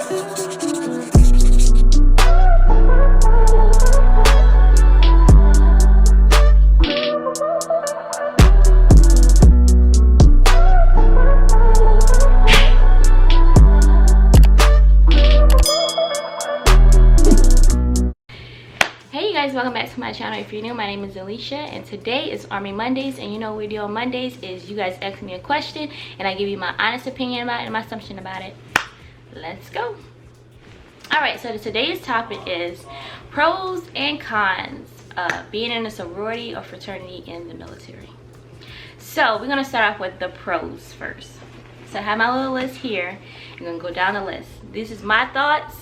Welcome back to my channel. If you're new, my name is Alicia and today is Army Mondays, and you know what we do on Mondays is you guys ask me a question and I give you my honest opinion about it and my assumption about it. Let's go. Alright, so today's topic is pros and cons of being in a sorority or fraternity in the military. So we're going to start off with the pros first. So I have my little list here. I'm going to go down the list. This is my thoughts.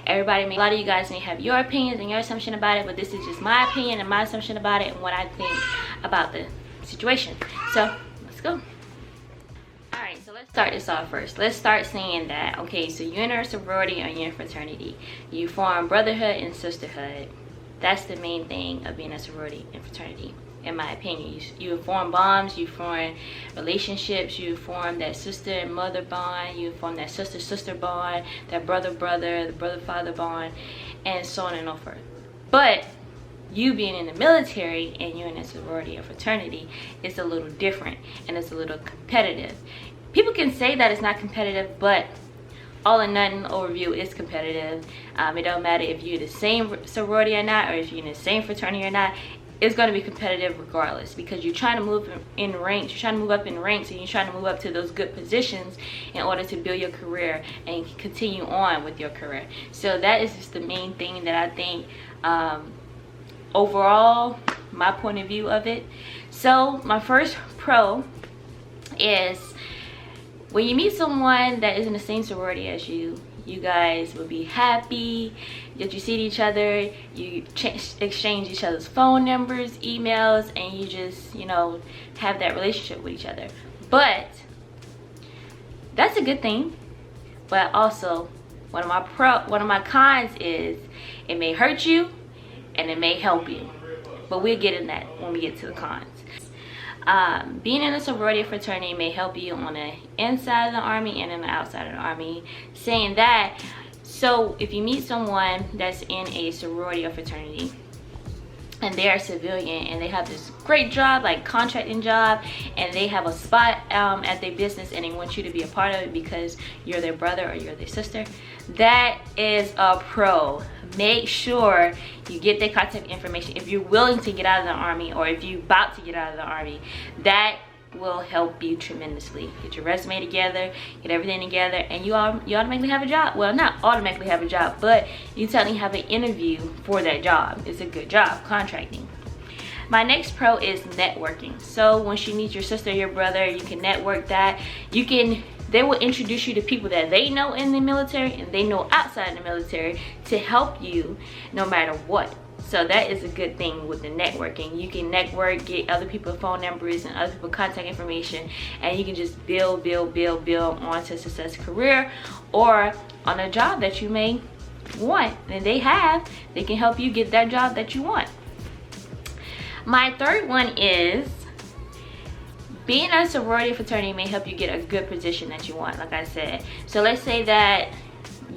A lot of you guys may have your opinions and your assumption about it, but this is just my opinion and my assumption about it and what I think about the situation. So let's go. Alright, so let's start this off first. Let's start saying that, okay, so you're in a sorority or you're in a fraternity. You form brotherhood and sisterhood. That's the main thing of being a sorority and fraternity, in my opinion. You form bonds, you form relationships, you form that sister and mother bond, you form that sister bond, that brother the brother father bond, and so on and so forth. But you being in the military and you're in a sorority or fraternity, it's a little different and it's a little competitive. People can say that it's not competitive, but all in nothing overview is competitive. It don't matter if you're the same sorority or not, or if you're in the same fraternity or not. It's going to be competitive regardless, because you're trying to move in ranks, you're trying to move up in ranks, and you're trying to move up to those good positions in order to build your career and continue on with your career. So that is just the main thing that I think, overall, my point of view of it. So my first pro is when you meet someone that is in the same sorority as you, you guys will be happy that you see each other, you exchange each other's phone numbers, emails, and you just, you know, have that relationship with each other. But that's a good thing. But also one of my cons is it may hurt you and it may help you. But we'll get in that when we get to the cons. Being in a sorority or fraternity may help you on the inside of the army and on the outside of the army. Saying that, so if you meet someone that's in a sorority or fraternity and they're a civilian and they have this great job, like contracting job, and they have a spot at their business and they want you to be a part of it because you're their brother or you're their sister, that is a pro. Make sure you get their contact information if you're willing to get out of the army, or if you're about to get out of the army. That will help you tremendously. Get your resume together, get everything together, and you automatically have a job. Well, not automatically have a job, but you certainly have an interview for that job. It's a good job, contracting. My next pro is networking. So once you meet your sister or your brother, you can network that. They will introduce you to people that they know in the military and they know outside the military to help you no matter what. So that is a good thing with the networking. You can network, get other people's phone numbers and other people's contact information, and you can just build on to a success career or on a job that you may want. And they can help you get that job that you want. My third one is being a sorority fraternity may help you get a good position that you want, like I said. So let's say that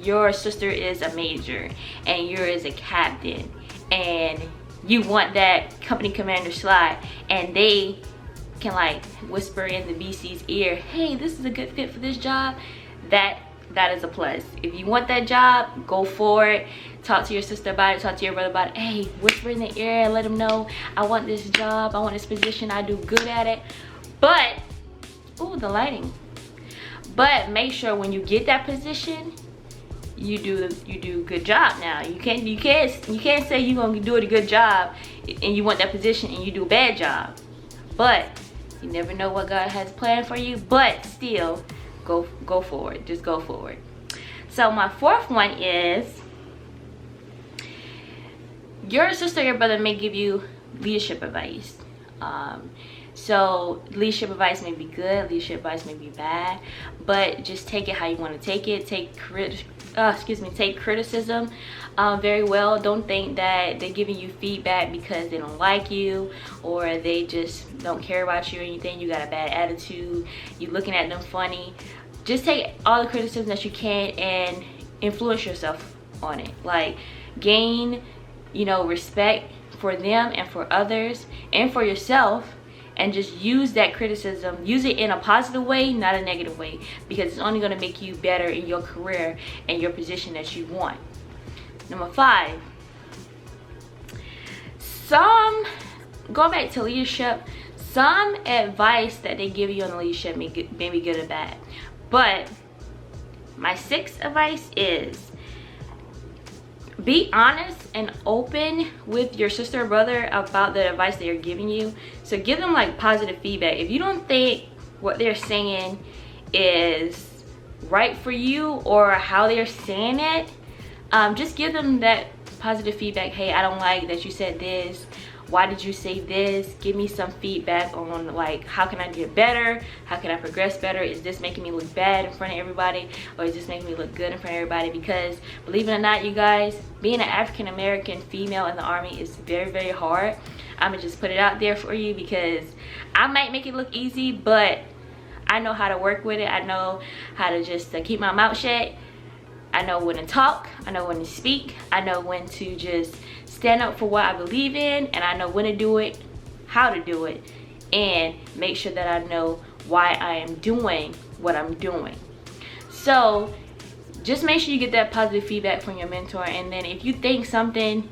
your sister is a major and yours is a captain, and you want that company commander slot, and they can like whisper in the BC's ear, hey, this is a good fit for this job. That is a plus. If you want that job, go for it. Talk to your sister about it, talk to your brother about it. Hey, whisper in the ear and let them know, I want this job, I want this position, I do good at it. But, ooh, the lighting. But make sure when you get that position, you do a good job. Now you can't say you're gonna do a good job and you want that position and you do a bad job. But you never know what God has planned for you. But still, go forward. Just go forward. So my fourth one is your sister or your brother may give you leadership advice. So leadership advice may be good, leadership advice may be bad, but just take it how you want to take it. Take criticism very well. Don't think that they're giving you feedback because they don't like you or they just don't care about you or anything. You got a bad attitude, you looking at them funny. Just take all the criticism that you can and influence yourself on it. Like, gain, you know, respect for them and for others and for yourself, and just use that criticism, use it in a positive way, not a negative way, because it's only going to make you better in your career and your position that you want. Number 5, going back to leadership, some advice that they give you on leadership may be good or bad, but my 6th advice is be honest and open with your sister or brother about the advice they're giving you. So give them like positive feedback. If you don't think what they're saying is right for you or how they're saying it, just give them that positive feedback. Hey, I don't like that you said this. Why did you say this? Give me some feedback on like, how can I get better? How can I progress better? Is this making me look bad in front of everybody, or is this making me look good in front of everybody? Because believe it or not, you guys, being an African American female in the Army is very, very hard. I'm gonna just put it out there for you, because I might make it look easy, but I know how to work with it. I know how to just keep my mouth shut. I know when to talk, I know when to speak, I know when to just stand up for what I believe in, and I know when to do it, how to do it, and make sure that I know why I am doing what I'm doing. So just make sure you get that positive feedback from your mentor, and then if you think something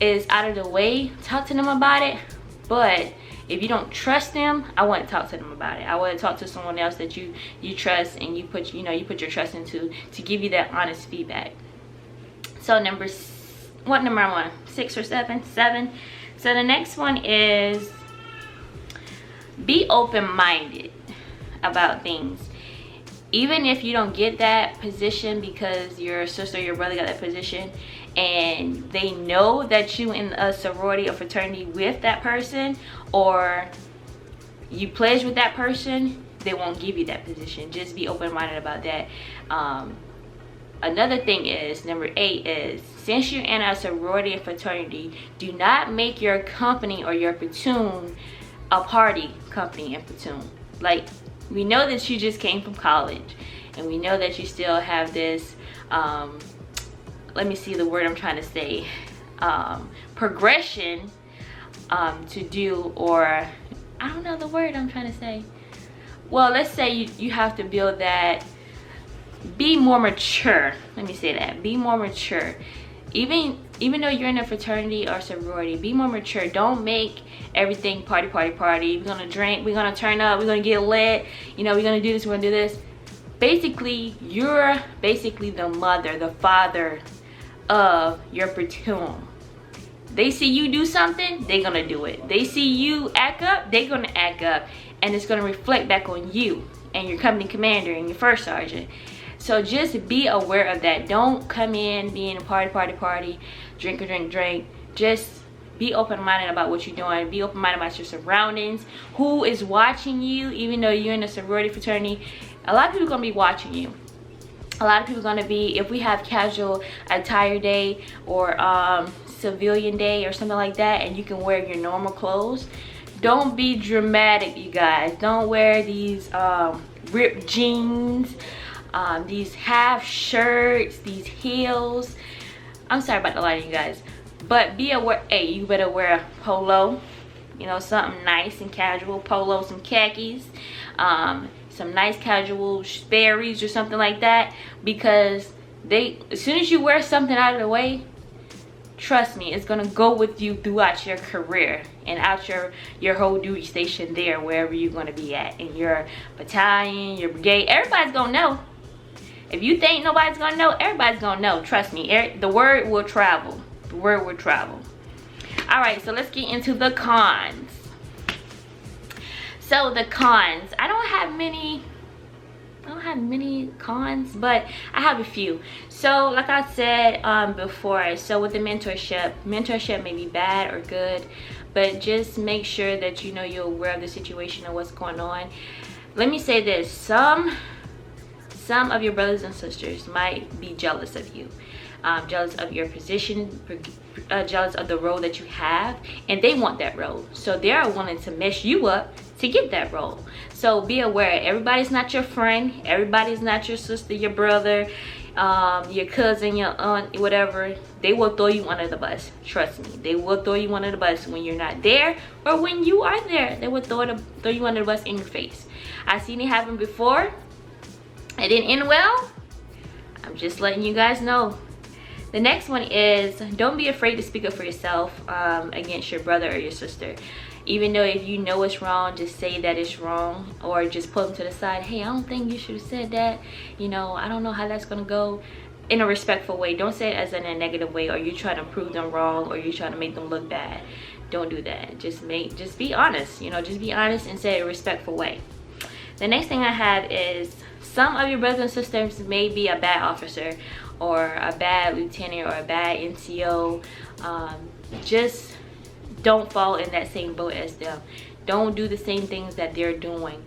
is out of the way, talk to them about it. But if you don't trust them, I wouldn't talk to them about it. I would talk to someone else that you trust and you put your trust into, to give you that honest feedback. So what number am I on? 6 or 7? 7. So the next one is be open-minded about things. Even if you don't get that position because your sister or your brother got that position, and they know that you in a sorority or fraternity with that person, or you pledge with that person, they won't give you that position. Just be open-minded about that. Another thing is, number 8 is, since you're in a sorority or fraternity, do not make your company or your platoon a party company and platoon. Like, we know that you just came from college, and we know that you still have this let me see the word I'm trying to say, progression to do, or I don't know the word I'm trying to say. Well, let's say you have to build that, be more mature. Let me say that, be more mature. Even though you're in a fraternity or sorority, be more mature. Don't make everything party. We're gonna drink, we're gonna turn up, we're gonna get lit, you know, we're gonna do this, we're gonna do this. Basically, you're basically the mother, the father of your platoon. They see you do something, they're gonna do it. They see you act up, they're gonna act up, and it's gonna reflect back on you and your company commander and your first sergeant. So just be aware of that. Don't come in being a party, drink. Just be open-minded about what you're doing. Be open-minded about your surroundings. Who is watching you? Even though you're in a sorority fraternity, a lot of people are gonna be watching you. A lot of people are gonna be, if we have casual attire day or civilian day or something like that, and you can wear your normal clothes, don't be dramatic, you guys. Don't wear these ripped jeans, these half shirts, these heels. I'm sorry about the lighting, you guys, but be aware. Hey, you better wear a polo, you know, something nice and casual. Polo, some khakis, some nice casual Sperry's or something like that, because as soon as you wear something out of the way, trust me, it's gonna go with you throughout your career and out your whole duty station there, wherever you're gonna be at, in your battalion, your brigade. Everybody's gonna know. If you think nobody's gonna know, everybody's gonna know. Trust me, the word will travel. The word will travel. All right, so let's get into the cons. So the cons, I don't have many cons, but I have a few. So like I said before, so with the mentorship may be bad or good, but just make sure that you know you're aware of the situation and what's going on. Let me say this, some of your brothers and sisters might be jealous of you, jealous of your position, jealous of the role that you have, and they want that role, so they're wanting to mess you up to get that role. So be aware, everybody's not your friend, everybody's not your sister, your brother, your cousin, your aunt, whatever, they will throw you under the bus. Trust me, they will throw you under the bus when you're not there, or when you are there. They will throw you under the bus in your face. I've seen it happen before. It didn't end well. I'm just letting you guys know. The next one is, don't be afraid to speak up for yourself against your brother or your sister. Even though if you know it's wrong, just say that it's wrong, or just pull them to the side. Hey, I don't think you should have said that. You know, I don't know how that's gonna go. In a respectful way. Don't say it as in a negative way, or you trying to prove them wrong, or you trying to make them look bad. Don't do that. Just be honest. You know, just be honest and say it in a respectful way. The next thing I have is, some of your brothers and sisters may be a bad officer, or a bad lieutenant, or a bad NCO. Just don't fall in that same boat as them. Don't do the same things that they're doing.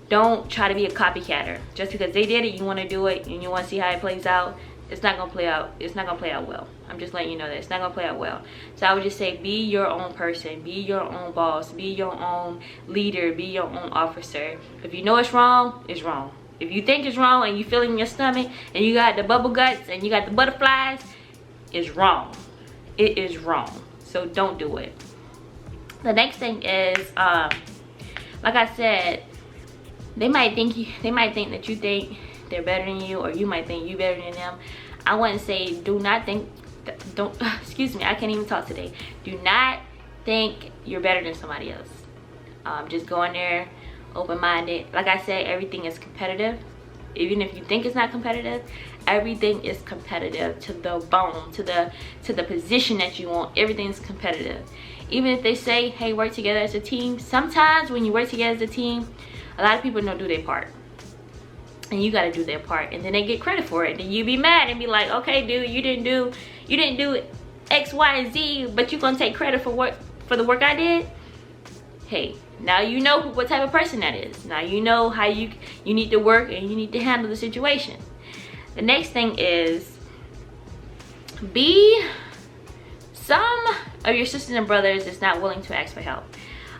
Don't try to be a copycatter. Just because they did it, you want to do it, and you want to see how it plays out. It's not gonna play out. It's not gonna play out well. I'm just letting you know that it's not gonna play out well. So I would just say, be your own person, be your own boss, be your own leader, be your own officer. If you know it's wrong, it's wrong. If you think it's wrong and you feel it in your stomach and you got the bubble guts and you got the butterflies, it's wrong. It is wrong. So don't do it. The next thing is, like I said, they might think that you think they're better than you, or you might think you better than them. I wouldn't say excuse me, I can't even talk today. Do not think you're better than somebody else. Just go in there open-minded. Like I said, everything is competitive. Even if you think it's not competitive, everything is competitive to the bone, to the position that you want. Everything's competitive. Even if they say, hey, work together as a team, sometimes when you work together as a team, a lot of people don't do their part. And you got to do their part, and then they get credit for it. Then you be mad and be like, okay, dude, you didn't do X, Y, and Z, but you gonna take credit for the work I did. Hey, now you know what type of person that is. Now you know how you need to work and you need to handle the situation. The next thing is, some of your sisters and brothers is not willing to ask for help.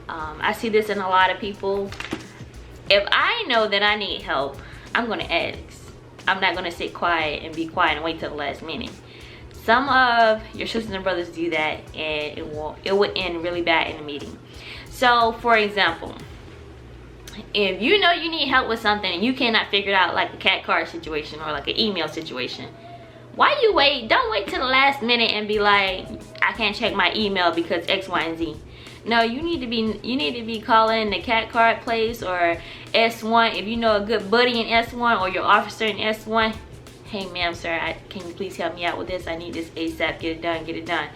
I see this in a lot of people. If I know that I need help, I'm gonna ask. I'm not gonna sit quiet and be quiet and wait till the last minute. Some of your sisters and brothers do that, and it will end really bad in a meeting. So for example, if you know you need help with something and you cannot figure it out, like a cat card situation or like an email situation, why you wait? Don't wait till the last minute and be like, I can't check my email because X, Y, and Z. No, you need to be calling the cat card place or S1. If you know a good buddy in S1 or your officer in S1, hey ma'am, sir, can you please help me out with this? I need this ASAP. Get it done.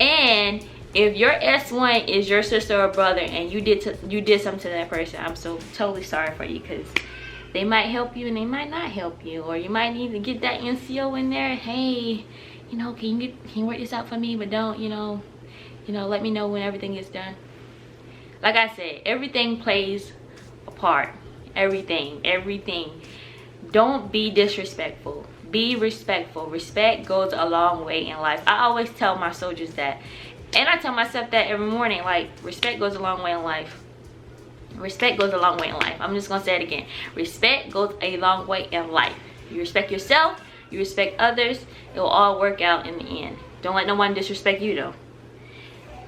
And if your S1 is your sister or brother and you did something to that person, I'm so totally sorry for you, because they might help you and they might not help you, or you might need to get that NCO in there. Hey, you know, can you work this out for me? But don't, let me know when everything is done. Like I said, everything plays a part. Everything. Don't be disrespectful. Be respectful. Respect goes a long way in life. I always tell my soldiers that. And I tell myself that every morning. Like, respect goes a long way in life. Respect goes a long way in life. I'm just going to say it again. Respect goes a long way in life. You respect yourself. You respect others. It will all work out in the end. Don't let no one disrespect you, though.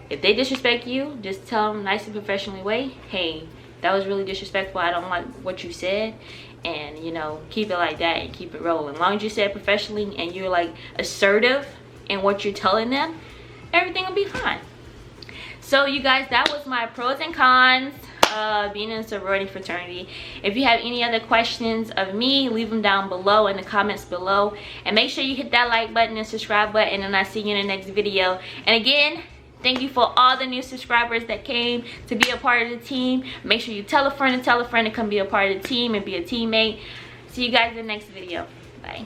If they disrespect you, just tell them nice and professionally way, hey, that was really disrespectful. I don't like what you said. And, keep it like that and keep it rolling. As long as you say it professionally and you're like assertive in what you're telling them, everything will be fine. So you guys, that was my pros and cons of being in a sorority fraternity. If you have any other questions of me, leave them down below in the comments below. And make sure you hit that like button and subscribe button, and I'll see you in the next video. And again, thank you for all the new subscribers that came to be a part of the team. Make sure you tell a friend to come be a part of the team and be a teammate. See you guys in the next video. Bye.